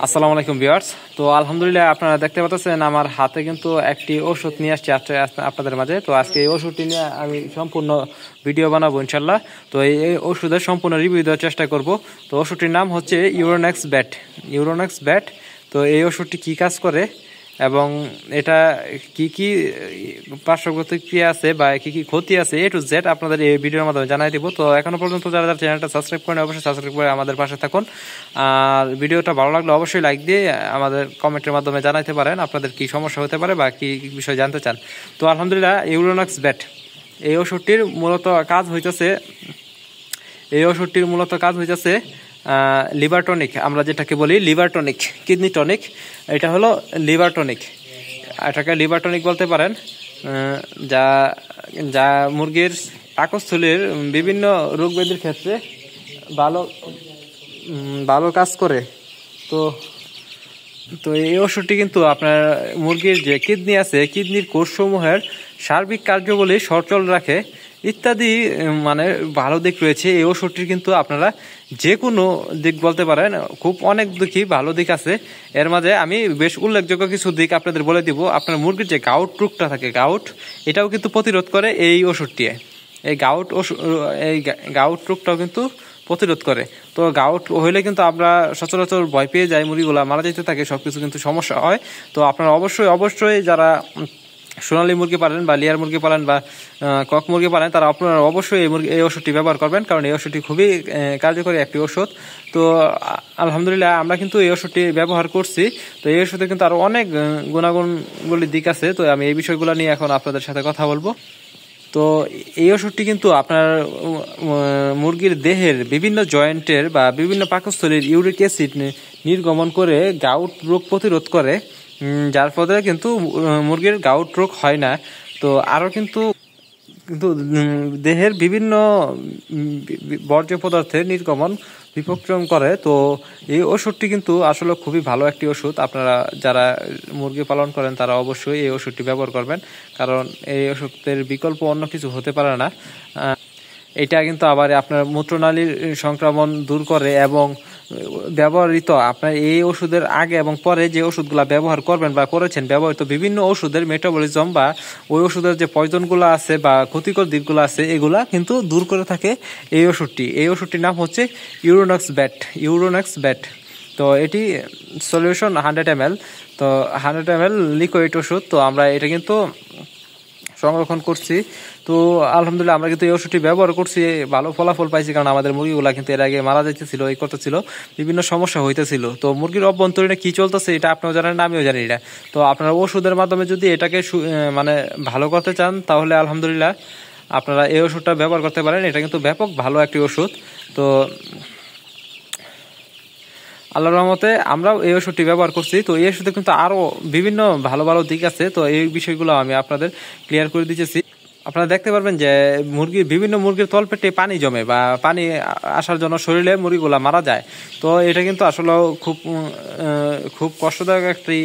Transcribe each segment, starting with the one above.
আসসালামু আলাইকুম ভিউয়ার্স। তো আলহামদুলিল্লাহ আপনারা দেখতে পাচ্ছেন আমার হাতে কিন্তু একটি ওষুধ নিয়ে আসছি আপনাদের মাঝে। তো আজকে এই ওষুধটি নিয়ে আমি সম্পূর্ণ ভিডিও বানাবো ইনশাল্লাহ। তো এই ওষুধের সম্পূর্ণ রিভিউ দেওয়ার চেষ্টা করব। তো ওষুধটির নাম হচ্ছে ইউরোনেক্স ব্যাট। তো এই ওষুধটি কী কাজ করে এবং এটা কি কি পার্শ্ব প্রতিক্রিয়া আছে বা কি কি ক্ষতি আছে A to Z আপনাদের এই ভিডিওর মাধ্যমে জানাই দিব। তো এখনো পর্যন্ত যারা চ্যানেলটা সাবস্ক্রাইব করেন অবশ্যই সাবস্ক্রাইব করে আমাদের পাশে থাকুন। আর ভিডিওটা ভালো লাগলে অবশ্যই লাইক দিয়ে আমাদের কমেন্টের মাধ্যমে জানাইতে পারেন আপনাদের কি সমস্যা হতে পারে বা কি বিষয় জানতে চান। তো আলহামদুলিল্লাহ ইউরোনেক্স ব্যাট এই ওষুধটির মূলত কাজ হইতেছে লিভার টনিক, আমরা যেটাকে বলি লিভার টনিক, কিডনি টনিক। এটা হলো লিভার টনিক, এটাকে লিভার টনিক বলতে পারেন, যা যা মুরগির পাকস্থলীর বিভিন্ন রোগ ব্যাধির ক্ষেত্রে ভালো কাজ করে। তো এই ওষুধটি কিন্তু আপনার মুরগির যে কিডনি আছে, কিডনির কোষসমূহের সার্বিক কার্যাবলী সচল রাখে ইত্যাদি মানে ভালো দিক রয়েছে এই ওষুধটির। কিন্তু আপনারা যে কোনো দিক বলতে পারেন, খুব অনেক দিকই ভালো দিক আছে। এর মাঝে আমি বেশ উল্লেখযোগ্য কিছু দিক আপনাদের বলে দিব। আপনার মুরগির যে গাউট রোগটা থাকে, এটাও কিন্তু প্রতিরোধ করে এই ওষুধটি। এই গাউট রোগটাও কিন্তু প্রতিরোধ করে। তো গাউট হইলে কিন্তু আমরা সচরাচর ভয় পেয়ে যাই, মুরগিগুলা মারা যেতে থাকে, সবকিছু কিন্তু সমস্যা হয়। তো আপনারা অবশ্যই যারা সোনালী মুরগি পালেন বা লেয়ার মুরগি পালেন বা কক মুরগি পালেন, তারা আপনারা অবশ্যই এই ওষুধটি ব্যবহার করবেন, কারণ এই ওষুধটি খুবই কার্যকরী একটি ওষুধ। তো আলহামদুলিল্লাহ আমরা কিন্তু এই ওষুধটি ব্যবহার করছি। তো এই ওষুধে কিন্তু আরও অনেক গুণাগুণগুলির দিক আছে। তো আমি এই বিষয়গুলো নিয়ে এখন আপনাদের সাথে কথা বলবো। তো এই ওষুধটি কিন্তু আপনার মুরগির দেহের বিভিন্ন জয়েন্টের বা বিভিন্ন পাকস্থলীর ইউরিক অ্যাসিড নির্গমন করে গাউট রোগ প্রতিরোধ করে, যার ফলে কিন্তু মুরগির গাউট রোগ হয় না। তো আরও কিন্তু দেহের বিভিন্ন বর্জ্য পদার্থের নির্গমন বিপক্রম করে। তো এই ওষুধটি কিন্তু আসলে খুবই ভালো একটি ওষুধ। আপনারা যারা মুরগি পালন করেন তারা অবশ্যই এই ওষুধটি ব্যবহার করবেন, কারণ এই ওষুধের বিকল্প অন্য কিছু হতে পারে না। এটা কিন্তু আবার আপনার মূত্রনালীর সংক্রমণ দূর করে এবং ব্যবহৃত আপনার এই ওষুধের আগে এবং পরে যে ওষুধগুলো ব্যবহার করবেন বা করেছেন, ব্যবহৃত বিভিন্ন ওষুধের মেটাবলিজম বা ওই ওষুধের যে পয়জনগুলো আছে বা ক্ষতিকর দিকগুলো আছে, এগুলা কিন্তু দূর করে থাকে এই ওষুধটির নাম হচ্ছে ইউরোনেক্স ব্যাট। তো এটি সলিউশন 100 ml। তো 100 ml লিকুইড ওষুধ। তো আমরা এটা কিন্তু সংরক্ষণ করছি। তো আলহামদুলিল্লাহ আমরা কিন্তু এই ওষুধটি ব্যবহার করছি, ভালো ফলাফল পাইছি, কারণ আমাদের মুরগিগুলা কিন্তু এর আগে মারা যাইতেছিল, এই করতেছিল, বিভিন্ন সমস্যা হইতেছিল। তো মুরগির অভ্যন্তরীণে কি চলতেছে এটা আপনিও জানেন না, আমিও জানি না। তো আপনারা ওষুধের মাধ্যমে যদি এটাকে মানে ভালো করতে চান, তাহলে আলহামদুলিল্লাহ আপনারা এই ওষুধটা ব্যবহার করতে পারেন। এটা কিন্তু ব্যাপক ভালো একটি ওষুধ। তো আল্লাহর রহমতে আমরাও এই ওষুধটি ব্যবহার করছি। তো এই ওষুধে কিন্তু আরও বিভিন্ন ভালো দিক আছে। তো এই বিষয়গুলো আমি আপনাদের ক্লিয়ার করে দিতেছি। আপনারা দেখতে পারবেন যে বিভিন্ন মুরগির তলপেটে পানি জমে বা পানি আসার জন্য শরীরে মুরগিগুলা মারা যায়। তো এটা কিন্তু আসলে খুব কষ্টদায়ক একটি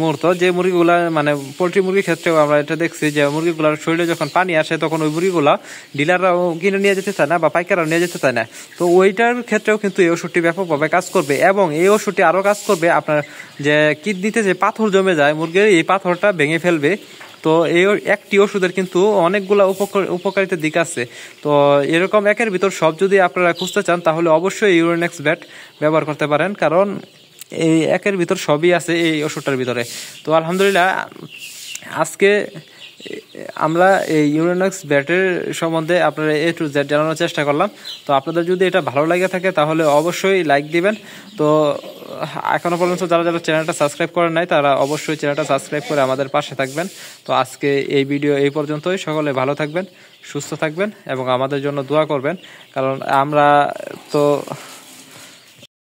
মুহূর্ত, যে মুরগিগুলা মানে পোলট্রি মুরগির ক্ষেত্রেও আমরা এটা দেখছি যে মুরগিগুলার শরীরে যখন পানি আসে তখন ওই মুরগিগুলা ডিলাররাও কিনে নিয়ে যেতে চায় না বা পাইকাররাও নিয়ে যেতে চায় না। তো ওইটার ক্ষেত্রেও কিন্তু এই ওষুধটি ব্যাপকভাবে কাজ করবে এবং এই ওষুধটি আরও কাজ করবে আপনার যে কিডনিতে যে পাথর জমে যায় মুরগির, এই পাথরটা ভেঙে ফেলবে। তো এই একটি ওষুধের কিন্তু অনেকগুলা উপকারিতার দিক আছে। তো এরকম একের ভিতর সব যদি আপনারা খুঁজতে চান, তাহলে অবশ্যই ইউরোনেক্স ব্যাট ব্যবহার করতে পারেন, কারণ এই একের ভিতর সবই আছে এই ওষুধটার ভিতরে। তো আলহামদুলিল্লাহ আজকে আমরা এই ইউরোনেক্স ব্যাটের সম্বন্ধে আপনারা A to Z জানানোর চেষ্টা করলাম। তো আপনাদের যদি এটা ভালো লাগে থাকে তাহলে অবশ্যই লাইক দিবেন। তো এখনো পর্যন্ত যারা চ্যানেলটা সাবস্ক্রাইব করেন নাই, তারা অবশ্যই চ্যানেলটা সাবস্ক্রাইব করে আমাদের পাশে থাকবেন। তো আজকে এই ভিডিও এই পর্যন্তই। সকলে ভালো থাকবেন, সুস্থ থাকবেন এবং আমাদের জন্য দোয়া করবেন, কারণ আমরা তো